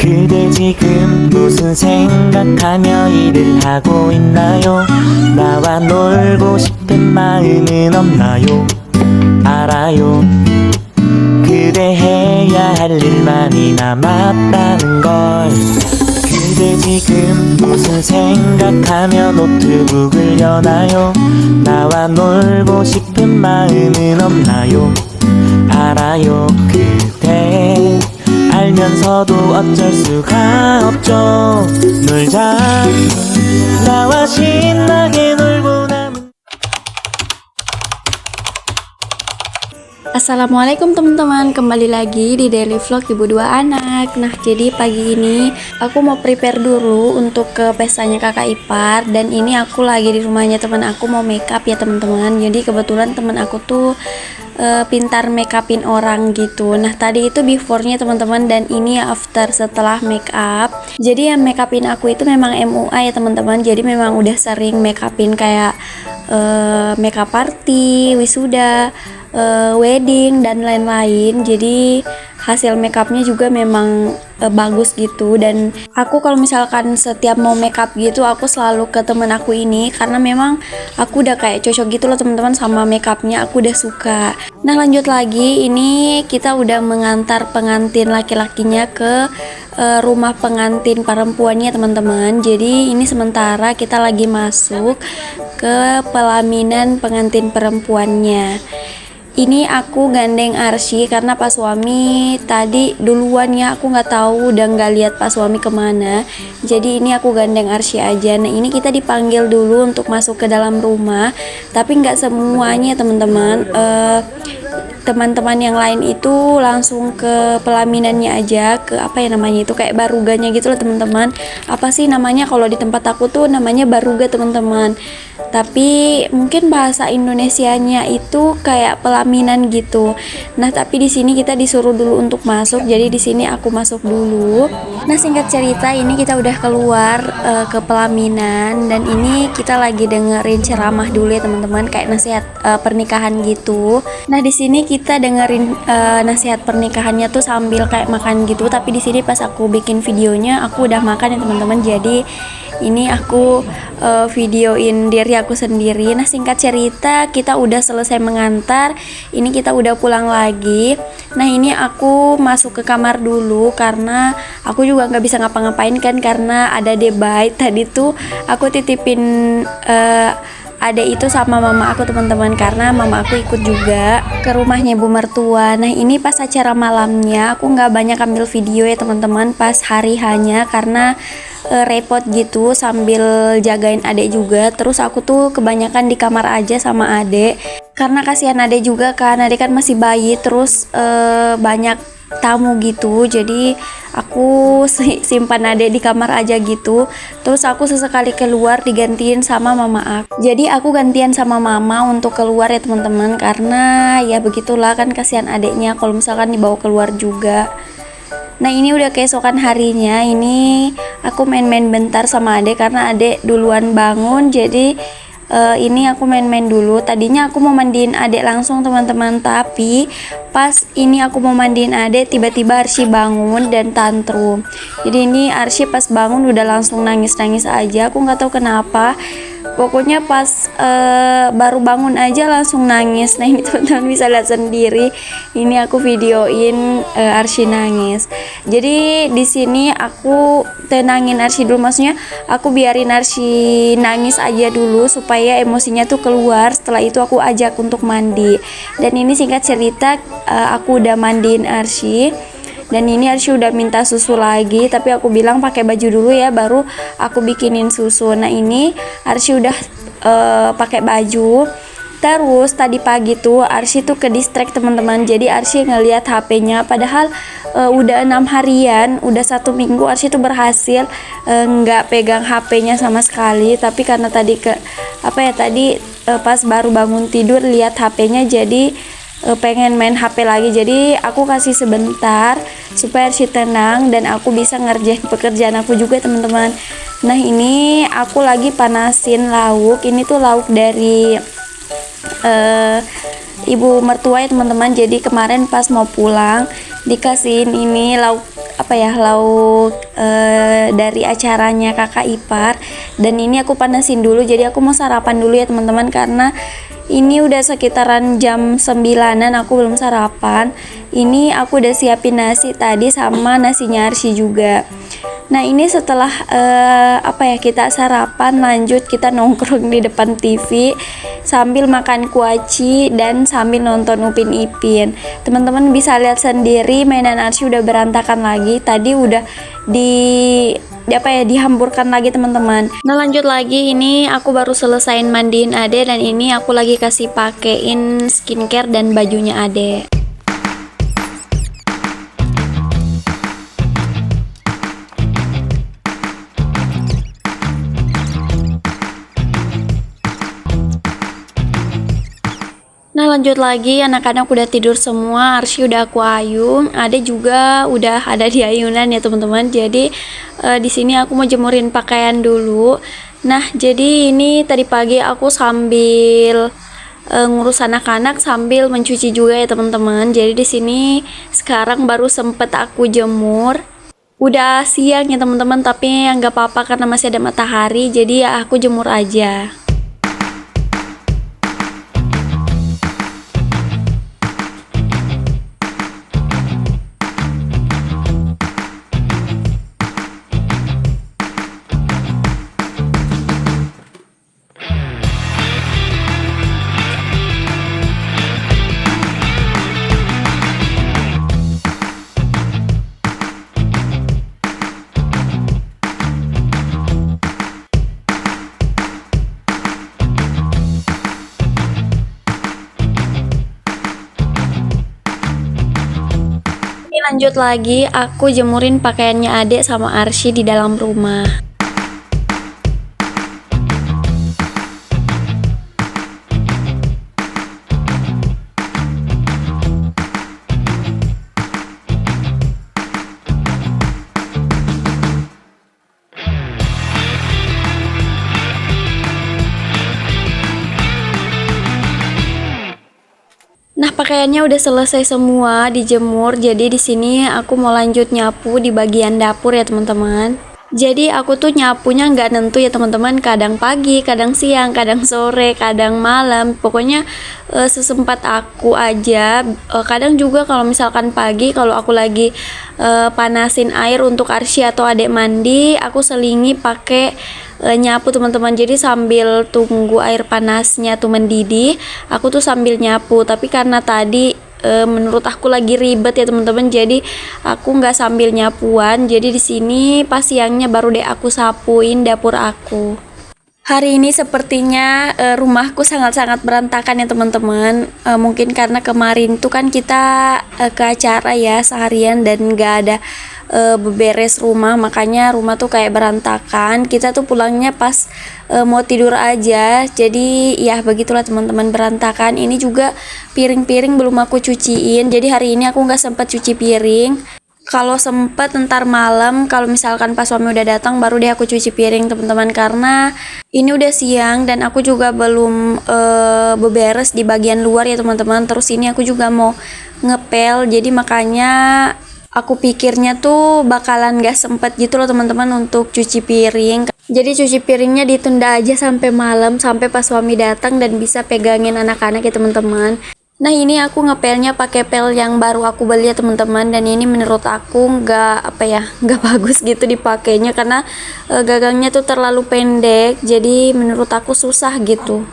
그대 지금 무슨 생각하며 일을 하고 있나요? 나와 놀고 싶은 마음은 없나요? 알아요. 그대 해야 할 일만이 남았다는 걸. 그대 지금 무슨 생각하며 노트북을 여나요? 나와 놀고 싶은 마음은 없나요? 알아요. 그대 알면서도 어쩔 수가 없죠. 놀자. 나와 신나게 놀고 남은. Assalamualaikum teman-teman, kembali lagi di daily vlog ibu dua anak. Nah, jadi pagi ini aku mau prepare dulu untuk ke pestanya kakak ipar. Dan ini aku lagi di rumahnya teman aku mau make up ya teman-teman. Jadi kebetulan teman aku tuh pintar make upin orang gitu. Nah, tadi itu before-nya teman-teman, dan ini after setelah make up. Jadi yang make upin aku itu memang MUA ya teman-teman. Jadi memang udah sering make upin kayak make up party, wisuda, wedding dan lain-lain. Jadi hasil makeupnya juga memang bagus gitu. Dan aku kalau misalkan setiap mau makeup gitu aku selalu ke temen aku ini, karena memang aku udah kayak cocok gitu loh teman-teman sama makeupnya, aku udah suka. Nah, lanjut lagi, ini kita udah mengantar pengantin laki-lakinya ke rumah pengantin perempuannya teman-teman. Jadi ini sementara kita lagi masuk ke pelaminan pengantin perempuannya. Ini aku gandeng Arsy karena Pak Suami tadi duluan ya, aku nggak tahu udah nggak lihat Pak Suami kemana. Jadi ini aku gandeng Arsy aja. Nah, ini kita dipanggil dulu untuk masuk ke dalam rumah, tapi nggak semuanya teman-teman. Teman-teman yang lain itu langsung ke pelaminannya aja, ke apa ya namanya itu, kayak baruganya gitu loh teman-teman. Apa sih namanya kalau di tempat aku tuh namanya baruga teman-teman. Tapi mungkin bahasa Indonesianya itu kayak pelaminan gitu. Nah, tapi di sini kita disuruh dulu untuk masuk. Jadi di sini aku masuk dulu. Nah, singkat cerita ini kita udah keluar ke pelaminan, dan ini kita lagi dengerin ceramah dulu ya teman-teman, kayak nasihat pernikahan gitu. Nah, di sini kita dengerin nasihat pernikahannya tuh sambil kayak makan gitu. Tapi di sini pas aku bikin videonya aku udah makan ya teman-teman. Jadi ini aku videoin diri aku sendiri. Nah, singkat cerita kita udah selesai mengantar. Ini kita udah pulang lagi. Nah, ini aku masuk ke kamar dulu karena aku juga nggak bisa ngapa-ngapain kan, karena ada debate. Tadi tuh aku titipin adek itu sama mama aku teman-teman, karena mama aku ikut juga ke rumahnya ibu mertua. Nah, ini pas acara malamnya aku nggak banyak ambil video ya teman-teman pas hari hanya, karena repot gitu sambil jagain adek juga. Terus aku tuh kebanyakan di kamar aja sama adek, karena kasihan adek juga kan, adek kan masih bayi, terus banyak tamu gitu. Jadi aku simpan adek di kamar aja gitu. Terus aku sesekali keluar digantiin sama mama aku. Jadi aku gantian sama mama untuk keluar ya teman-teman, karena ya begitulah kan, kasihan adeknya kalau misalkan dibawa keluar juga. Nah, ini udah keesokan harinya. Ini aku main-main bentar sama adek karena adek duluan bangun. Jadi ini aku main-main dulu. Tadinya aku mau mandiin adek langsung teman-teman, tapi pas ini aku mau mandiin adek tiba-tiba Arsy bangun dan tantrum. Jadi ini Arsy pas bangun udah langsung nangis-nangis aja. Aku nggak tahu kenapa. Pokoknya pas baru bangun aja langsung nangis. Nah, ini teman-teman bisa lihat sendiri. Ini aku videoin Arsy nangis. Jadi di sini aku tenangin Arsy dulu, maksudnya aku biarin Arsy nangis aja dulu supaya emosinya tuh keluar. Setelah itu aku ajak untuk mandi. Dan ini singkat cerita aku udah mandiin Arsy. Dan ini Arsy udah minta susu lagi, tapi aku bilang pakai baju dulu ya, baru aku bikinin susu. Nah, ini Arsy udah pakai baju. Terus tadi pagi tuh Arsy tuh ke distract teman-teman. Jadi Arsy ngeliat HP-nya, padahal udah 6 harian, udah 1 minggu Arsy tuh berhasil nggak pegang HP-nya sama sekali. Tapi karena tadi pas baru bangun tidur lihat HP-nya, jadi pengen main HP lagi. Jadi aku kasih sebentar supaya Arsy tenang dan aku bisa ngerjain pekerjaan aku juga teman-teman. Nah, ini aku lagi panasin lauk. Ini tuh lauk dari ibu mertua ya teman-teman. Jadi kemarin pas mau pulang dikasihin ini lauk lauk dari acaranya kakak ipar. Dan ini aku panasin dulu, jadi aku mau sarapan dulu ya teman-teman, karena ini udah sekitaran jam 9-an aku belum sarapan. Ini aku udah siapin nasi tadi sama nasinya Arsy juga. Nah ini setelah kita sarapan, lanjut kita nongkrong di depan TV sambil makan kuaci dan sambil nonton Upin Ipin. Teman-teman bisa lihat sendiri mainan Arsy udah berantakan lagi. Tadi udah dihamburkan lagi teman-teman. Nah lanjut lagi, ini aku baru selesaiin mandiin Ade dan ini aku lagi kasih pakein skincare dan bajunya Ade. Nah lanjut lagi, anak-anak udah tidur semua, Arsy udah aku ayung, Ade juga udah ada di ayunan ya teman-teman. Jadi di sini aku mau jemurin pakaian dulu. Nah jadi ini tadi pagi aku sambil ngurus anak-anak sambil mencuci juga ya teman-teman. Jadi di sini sekarang baru sempet aku jemur. Udah siang ya teman-teman, tapi nggak apa-apa karena masih ada matahari. Jadi ya aku jemur aja. Lanjut lagi, aku jemurin pakaiannya Ade sama Arsy di dalam rumah. Nah, pakaiannya udah selesai semua dijemur. Jadi di sini aku mau lanjut nyapu di bagian dapur ya, teman-teman. Jadi aku tuh nyapunya nggak nentu ya, teman-teman. Kadang pagi, kadang siang, kadang sore, kadang malam. Pokoknya sesempat aku aja. Kadang juga kalau misalkan pagi, kalau aku lagi panasin air untuk Arsy atau Adek mandi, aku selingi pakai nyapu teman-teman. Jadi sambil tunggu air panasnya tuh mendidih, aku tuh sambil nyapu. Tapi karena tadi menurut aku lagi ribet ya teman-teman, jadi aku nggak sambil nyapuan. Jadi di sini pas siangnya baru deh aku sapuin dapur aku. Hari ini sepertinya rumahku sangat-sangat berantakan ya teman-teman. Mungkin karena kemarin tuh kan kita ke acara ya seharian dan nggak ada beberes rumah, makanya rumah tuh kayak berantakan. Kita tuh pulangnya pas mau tidur aja, jadi ya begitulah teman-teman, berantakan. Ini juga piring-piring belum aku cuciin, jadi hari ini aku nggak sempat cuci piring. Kalau sempet ntar malam, kalau misalkan pas suami udah datang baru deh aku cuci piring teman-teman, karena ini udah siang dan aku juga belum beberes di bagian luar ya teman-teman. Terus ini aku juga mau ngepel, jadi makanya aku pikirnya tuh bakalan gak sempet gitu loh teman-teman untuk cuci piring. Jadi cuci piringnya ditunda aja sampai malam, sampai pas suami datang dan bisa pegangin anak-anak ya teman-teman. Nah ini aku ngepelnya pakai pel yang baru aku beli ya teman-teman, dan ini menurut aku nggak bagus gitu dipakainya karena gagangnya tuh terlalu pendek, jadi menurut aku susah gitu.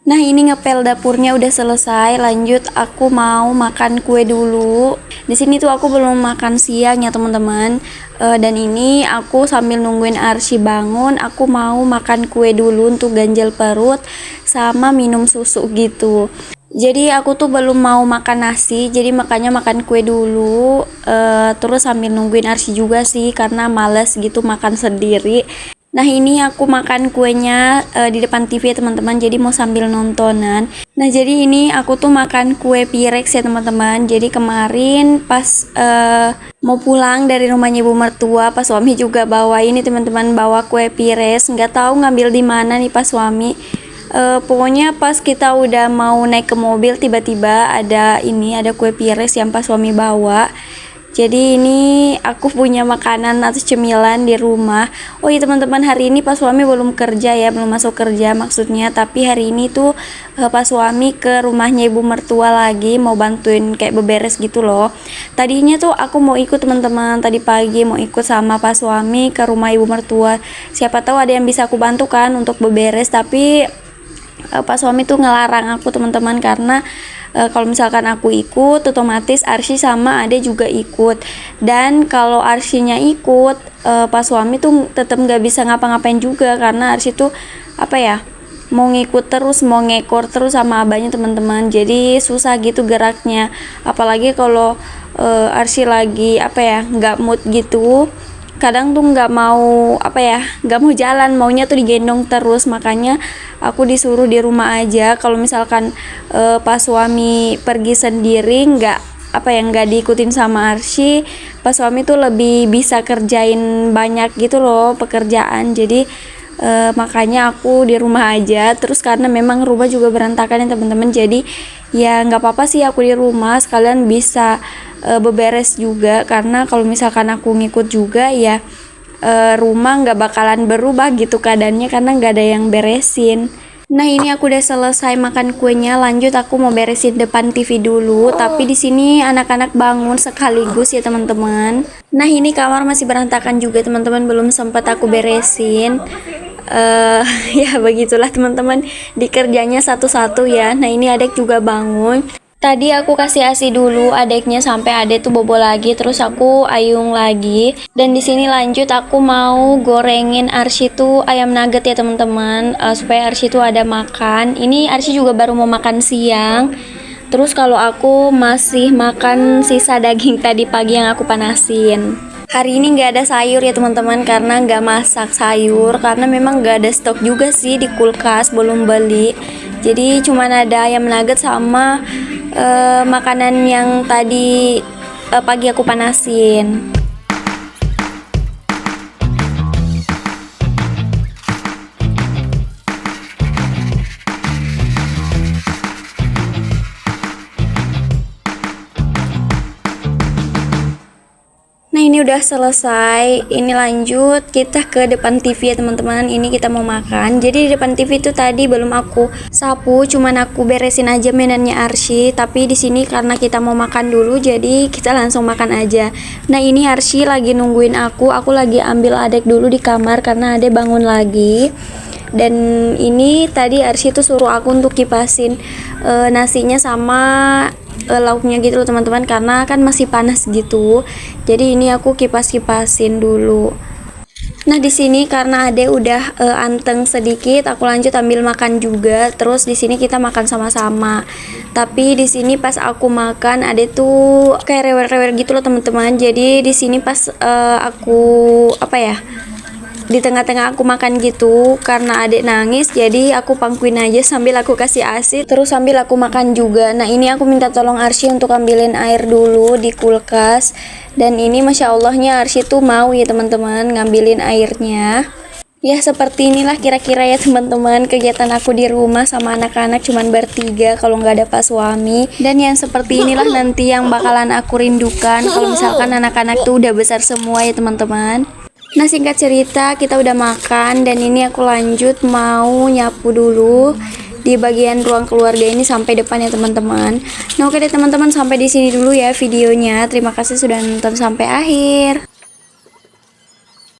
Nah, ini ngepel dapurnya udah selesai. Lanjut aku mau makan kue dulu. Di sini tuh aku belum makan siang ya teman-teman. Dan ini aku sambil nungguin Arsy bangun, aku mau makan kue dulu untuk ganjal perut sama minum susu gitu. Jadi aku tuh belum mau makan nasi, jadi makanya makan kue dulu. Terus sambil nungguin Arsy juga sih, karena males gitu makan sendiri. Nah, ini aku makan kuenya di depan TV ya teman-teman, jadi mau sambil nontonan. Nah, jadi ini aku tuh makan kue Pirex ya teman-teman. Jadi kemarin pas mau pulang dari rumahnya ibu mertua, pas suami juga bawa ini teman-teman, bawa kue Pirex. Nggak tahu ngambil di mana nih pas suami. Pokoknya pas kita udah mau naik ke mobil, tiba-tiba ada kue Pirex yang pas suami bawa. Jadi ini aku punya makanan atau cemilan di rumah. Oh iya teman-teman, hari ini pas suami belum kerja ya, belum masuk kerja maksudnya. Tapi hari ini tuh pas suami ke rumahnya ibu mertua lagi, mau bantuin kayak beberes gitu loh. Tadinya tuh aku mau ikut teman-teman, tadi pagi mau ikut sama pas suami ke rumah ibu mertua. Siapa tahu ada yang bisa aku bantu kan untuk beberes, tapi Pak suami tuh ngelarang aku teman-teman, karena kalau misalkan aku ikut otomatis Arsy sama Ade juga ikut, dan kalau Arsy-nya ikut Pak suami tuh tetap nggak bisa ngapa-ngapain juga, karena Arsy tuh mau ngikut terus, mau ngekor terus sama abahnya teman-teman, jadi susah gitu geraknya. Apalagi kalau Arsy lagi nggak mood gitu, kadang tuh nggak mau jalan, maunya tuh digendong terus. Makanya aku disuruh di rumah aja. Kalau misalkan pas suami pergi sendiri nggak diikutin sama Arsy, pas suami tuh lebih bisa kerjain banyak gitu loh pekerjaan. Jadi makanya aku di rumah aja. Terus karena memang rumah juga berantakan ya teman-teman, jadi ya nggak apa-apa sih aku di rumah, sekalian bisa beberes juga. Karena kalau misalkan aku ngikut juga ya rumah nggak bakalan berubah gitu keadaannya, karena nggak ada yang beresin. Nah, ini aku udah selesai makan kuenya, lanjut aku mau beresin depan TV dulu. Tapi di sini anak-anak bangun sekaligus ya teman-teman. Nah, ini kamar masih berantakan juga teman-teman, belum sempat aku beresin. Ya begitulah teman-teman, dikerjanya satu-satu ya. Nah, ini adek juga bangun. Tadi aku kasih ASI dulu adeknya sampai adek tuh bobo lagi, terus aku ayung lagi. Dan di sini lanjut aku mau gorengin Arsy tuh ayam nugget ya teman-teman, supaya Arsy tuh ada makan. Ini Arsy juga baru mau makan siang. Terus kalau aku masih makan sisa daging tadi pagi yang aku panasin. Hari ini nggak ada sayur ya teman-teman, karena nggak masak sayur, karena memang nggak ada stok juga sih di kulkas, belum beli. Jadi cuman ada ayam nugget sama makanan yang tadi pagi aku panasin. Nah, ini udah selesai. Ini lanjut kita ke depan TV ya teman-teman. Ini kita mau makan. Jadi di depan TV itu tadi belum aku sapu, cuman aku beresin aja mainannya Arsy. Tapi di sini karena kita mau makan dulu, jadi kita langsung makan aja. Nah, ini Arsy lagi nungguin aku. Aku lagi ambil adek dulu di kamar karena adek bangun lagi. Dan ini tadi Arsy tuh suruh aku untuk kipasin nasinya sama lauknya gitu loh teman-teman, karena kan masih panas gitu. Jadi ini aku kipas-kipasin dulu. Nah, di sini karena Ade udah anteng sedikit, aku lanjut ambil makan juga. Terus di sini kita makan sama-sama. Tapi di sini pas aku makan, Ade tuh kayak rewel-rewel gitu loh teman-teman. Jadi di sini pas aku di tengah-tengah aku makan gitu, karena adek nangis, jadi aku pangkuin aja sambil aku kasih ASI, terus sambil aku makan juga. Nah, ini aku minta tolong Arsy untuk ambilin air dulu di kulkas, dan ini masya Allahnya Arsy tuh mau ya teman-teman ngambilin airnya. Ya seperti inilah kira-kira ya teman-teman kegiatan aku di rumah sama anak-anak, cuman bertiga kalau nggak ada pas suami. Dan yang seperti inilah nanti yang bakalan aku rindukan kalau misalkan anak-anak tuh udah besar semua ya teman-teman. Nah, singkat cerita kita udah makan, dan ini aku lanjut mau nyapu dulu di bagian ruang keluarga ini sampai depan ya teman-teman. Nah, oke deh teman-teman, sampai di sini dulu ya videonya. Terima kasih sudah nonton sampai akhir.